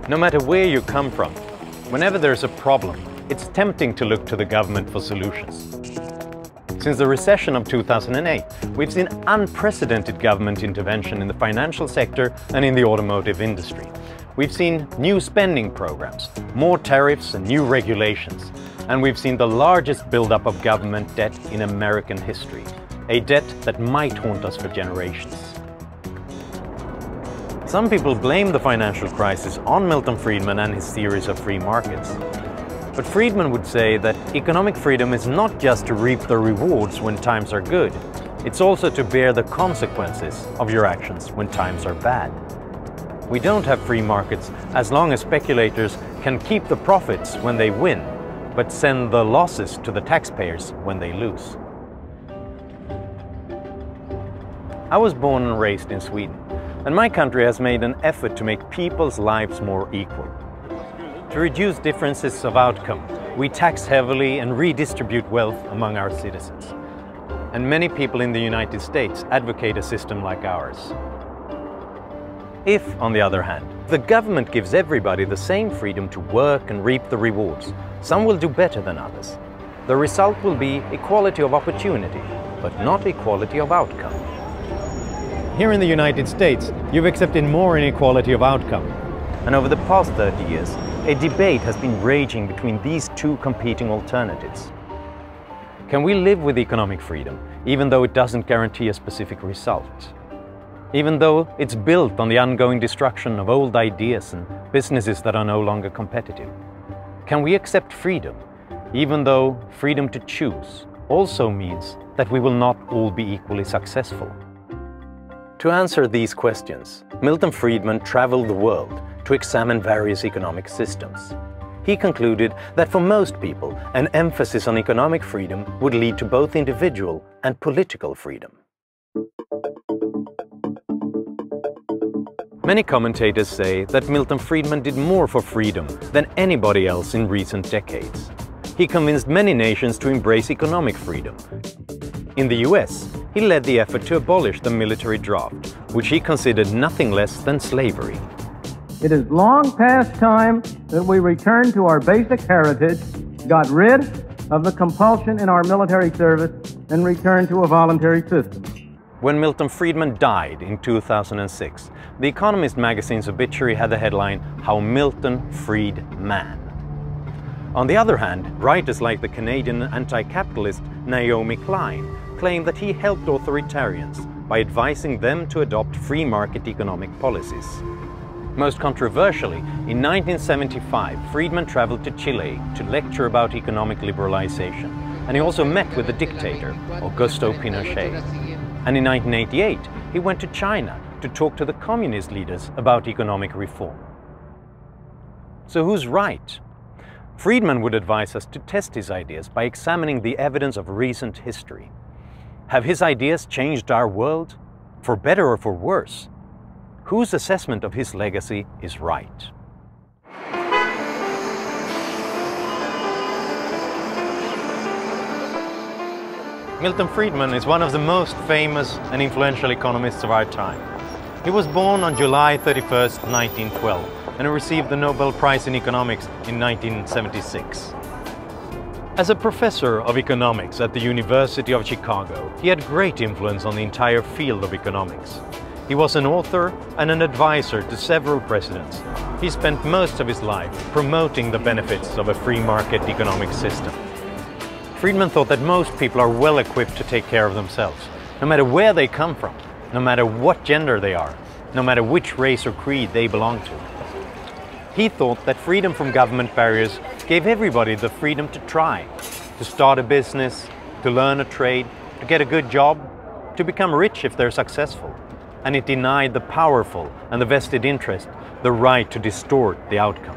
No matter where you come from, whenever there's a problem, it's tempting to look to the government for solutions. Since the recession of 2008, we've seen unprecedented government intervention in the financial sector and in the automotive industry. We've seen new spending programs, more tariffs and new regulations, and we've seen the largest buildup of government debt in American history, a debt that might haunt us for generations. Some people blame the financial crisis on Milton Friedman and his theories of free markets. But Friedman would say that economic freedom is not just to reap the rewards when times are good, it's also to bear the consequences of your actions when times are bad. We don't have free markets as long as speculators can keep the profits when they win, but send the losses to the taxpayers when they lose. I was born and raised in Sweden, and my country has made an effort to make people's lives more equal. To reduce differences of outcome, we tax heavily and redistribute wealth among our citizens. And many people in the United States advocate a system like ours. If, on the other hand, the government gives everybody the same freedom to work and reap the rewards, some will do better than others. The result will be equality of opportunity, but not equality of outcome. Here in the United States, you've accepted more inequality of outcome. And over the past 30 years, a debate has been raging between these two competing alternatives. Can we live with economic freedom, even though it doesn't guarantee a specific result? Even though it's built on the ongoing destruction of old ideas and businesses that are no longer competitive? Can we accept freedom, even though freedom to choose also means that we will not all be equally successful? To answer these questions, Milton Friedman traveled the world to examine various economic systems. He concluded that for most people, an emphasis on economic freedom would lead to both individual and political freedom. Many commentators say that Milton Friedman did more for freedom than anybody else in recent decades. He convinced many nations to embrace economic freedom. In the US, he led the effort to abolish the military draft, which he considered nothing less than slavery. It is long past time that we return to our basic heritage, got rid of the compulsion in our military service, and returned to a voluntary system. When Milton Friedman died in 2006, The Economist magazine's obituary had the headline, "How Milton Freed Man." On the other hand, writers like the Canadian anti-capitalist Naomi Klein claim that he helped authoritarians by advising them to adopt free market economic policies. Most controversially, in 1975, Friedman traveled to Chile to lecture about economic liberalization, and he also met with the dictator, Augusto Pinochet. And in 1988, he went to China to talk to the communist leaders about economic reform. So who's right? Friedman would advise us to test his ideas by examining the evidence of recent history. Have his ideas changed our world, for better or for worse? Whose assessment of his legacy is right? Milton Friedman is one of the most famous and influential economists of our time. He was born on July 31st, 1912, and received the Nobel Prize in Economics in 1976. As a professor of economics at the University of Chicago, he had great influence on the entire field of economics. He was an author and an advisor to several presidents. He spent most of his life promoting the benefits of a free market economic system. Friedman thought that most people are well equipped to take care of themselves, no matter where they come from, no matter what gender they are, no matter which race or creed they belong to. He thought that freedom from government barriers gave everybody the freedom to try, to start a business, to learn a trade, to get a good job, to become rich if they're successful. And it denied the powerful and the vested interest the right to distort the outcome.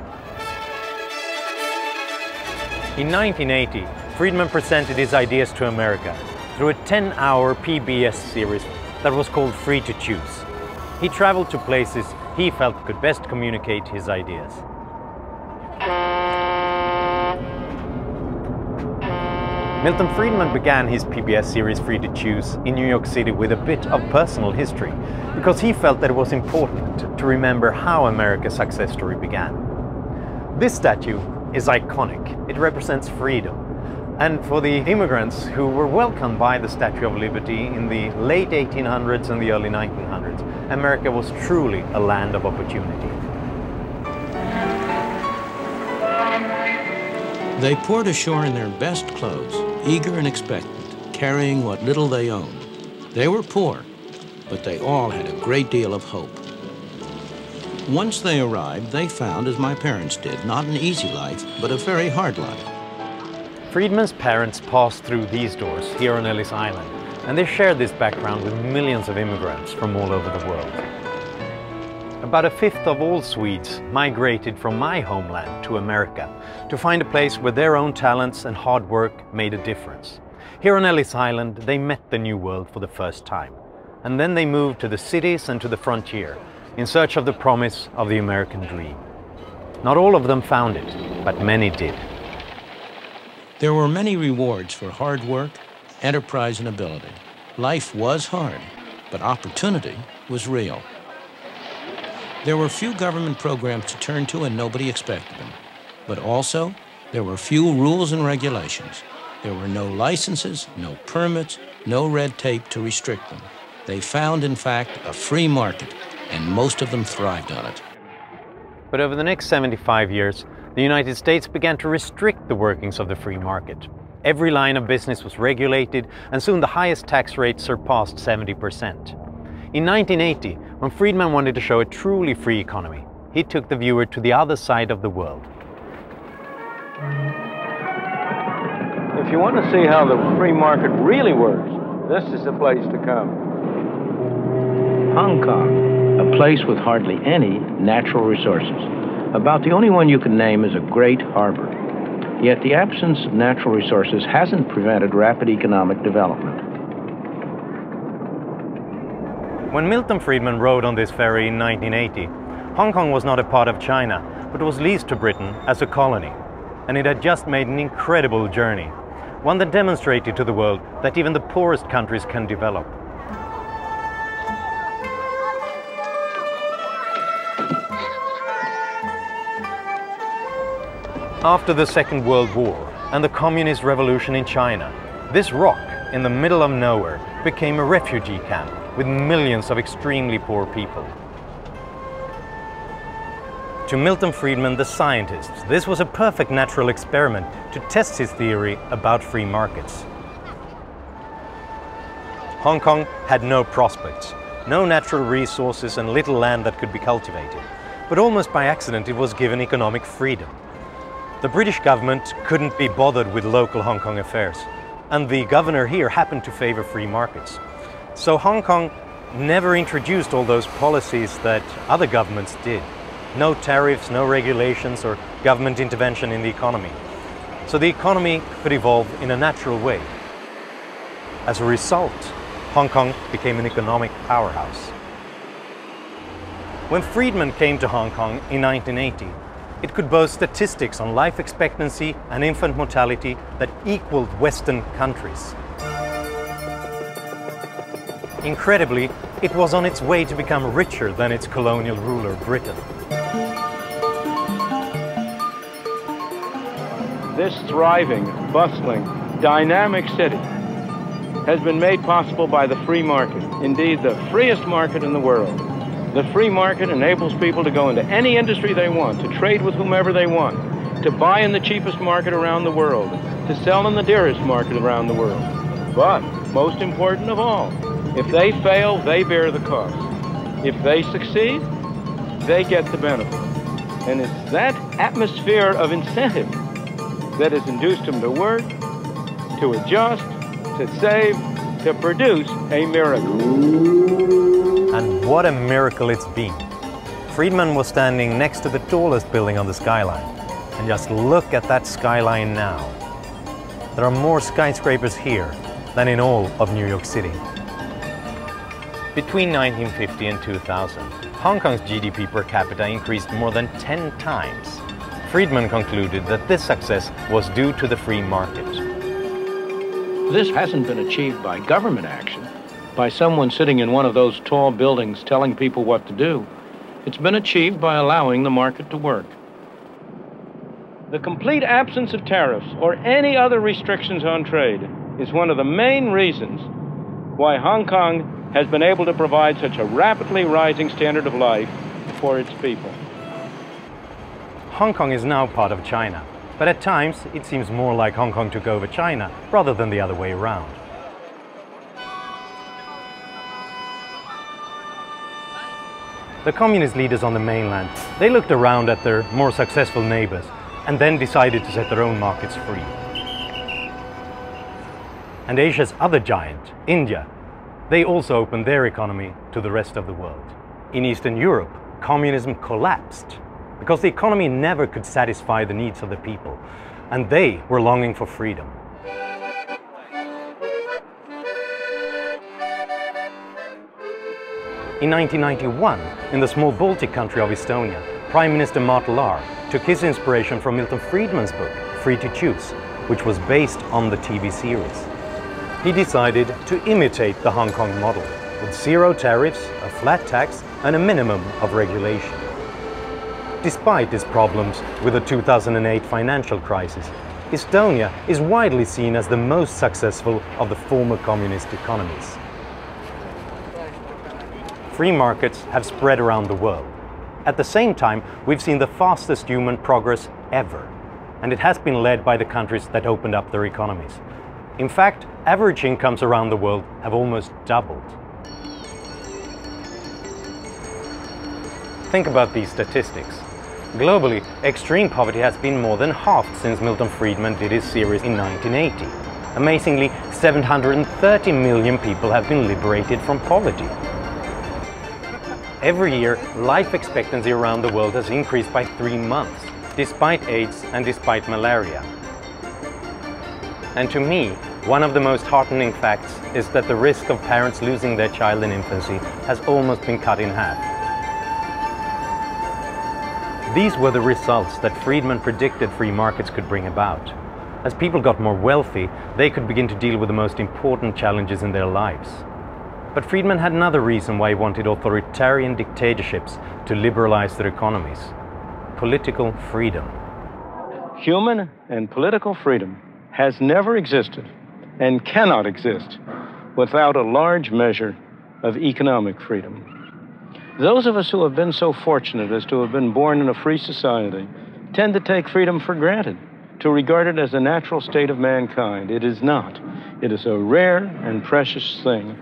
In 1980, Friedman presented his ideas to America through a 10-hour PBS series that was called Free to Choose. He traveled to places he felt could best communicate his ideas. Milton Friedman began his PBS series Free to Choose in New York City with a bit of personal history, because he felt that it was important to remember how America's success story began. This statue is iconic. It represents freedom. And for the immigrants who were welcomed by the Statue of Liberty in the late 1800s and the early 1900s, America was truly a land of opportunity. They poured ashore in their best clothes, eager and expectant, carrying what little they owned. They were poor, but they all had a great deal of hope. Once they arrived, they found, as my parents did, not an easy life, but a very hard life. Friedman's parents passed through these doors here on Ellis Island, and they shared this background with millions of immigrants from all over the world. About a fifth of all Swedes migrated from my homeland to America to find a place where their own talents and hard work made a difference. Here on Ellis Island, they met the New World for the first time, and then they moved to the cities and to the frontier in search of the promise of the American dream. Not all of them found it, but many did. There were many rewards for hard work, enterprise, and ability. Life was hard, but opportunity was real. There were few government programs to turn to and nobody expected them. But also, there were few rules and regulations. There were no licenses, no permits, no red tape to restrict them. They found, in fact, a free market, and most of them thrived on it. But over the next 75 years, the United States began to restrict the workings of the free market. Every line of business was regulated, and soon the highest tax rate surpassed 70%. In 1980, when Friedman wanted to show a truly free economy, he took the viewer to the other side of the world. If you want to see how the free market really works, this is the place to come. Hong Kong, a place with hardly any natural resources. About the only one you can name is a great harbor. Yet the absence of natural resources hasn't prevented rapid economic development. When Milton Friedman rode on this ferry in 1980, Hong Kong was not a part of China, but was leased to Britain as a colony. And it had just made an incredible journey, one that demonstrated to the world that even the poorest countries can develop. After the Second World War and the Communist Revolution in China, this rock in the middle of nowhere became a refugee camp with millions of extremely poor people. To Milton Friedman, the scientist, this was a perfect natural experiment to test his theory about free markets. Hong Kong had no prospects, no natural resources and little land that could be cultivated. But almost by accident it was given economic freedom. The British government couldn't be bothered with local Hong Kong affairs, and the governor here happened to favor free markets. So Hong Kong never introduced all those policies that other governments did. No tariffs, no regulations or government intervention in the economy. So the economy could evolve in a natural way. As a result, Hong Kong became an economic powerhouse. When Friedman came to Hong Kong in 1980, it could boast statistics on life expectancy and infant mortality that equaled Western countries. Incredibly, it was on its way to become richer than its colonial ruler, Britain. This thriving, bustling, dynamic city has been made possible by the free market, indeed the freest market in the world. The free market enables people to go into any industry they want, to trade with whomever they want, to buy in the cheapest market around the world, to sell in the dearest market around the world. But, most important of all, if they fail, they bear the cost. If they succeed, they get the benefit. And it's that atmosphere of incentive that has induced them to work, to adjust, to save, to produce a miracle. And what a miracle it's been. Friedman was standing next to the tallest building on the skyline. And just look at that skyline now. There are more skyscrapers here than in all of New York City. Between 1950 and 2000, Hong Kong's GDP per capita increased more than 10 times. Friedman concluded that this success was due to the free market. This hasn't been achieved by government action, by someone sitting in one of those tall buildings telling people what to do. It's been achieved by allowing the market to work. The complete absence of tariffs or any other restrictions on trade is one of the main reasons why Hong Kong has been able to provide such a rapidly rising standard of life for its people. Hong Kong is now part of China, but at times it seems more like Hong Kong took over China rather than the other way around. The communist leaders on the mainland, they looked around at their more successful neighbors and then decided to set their own markets free. And Asia's other giant, India, they also opened their economy to the rest of the world. In Eastern Europe, communism collapsed because the economy never could satisfy the needs of the people, and they were longing for freedom. In 1991, in the small Baltic country of Estonia, Prime Minister Mart Laar took his inspiration from Milton Friedman's book, Free to Choose, which was based on the TV series. He decided to imitate the Hong Kong model, with zero tariffs, a flat tax, and a minimum of regulation. Despite its problems with the 2008 financial crisis, Estonia is widely seen as the most successful of the former communist economies. Free markets have spread around the world. At the same time, we've seen the fastest human progress ever, and it has been led by the countries that opened up their economies. In fact, average incomes around the world have almost doubled. Think about these statistics. Globally, extreme poverty has been more than halved since Milton Friedman did his series in 1980. Amazingly, 730 million people have been liberated from poverty. Every year, life expectancy around the world has increased by 3 months, despite AIDS and despite malaria. And to me, one of the most heartening facts is that the risk of parents losing their child in infancy has almost been cut in half. These were the results that Friedman predicted free markets could bring about. As people got more wealthy, they could begin to deal with the most important challenges in their lives. But Friedman had another reason why he wanted authoritarian dictatorships to liberalize their economies: political freedom. Human and political freedom has never existed and cannot exist without a large measure of economic freedom. Those of us who have been so fortunate as to have been born in a free society tend to take freedom for granted, to regard it as a natural state of mankind. It is not. It is a rare and precious thing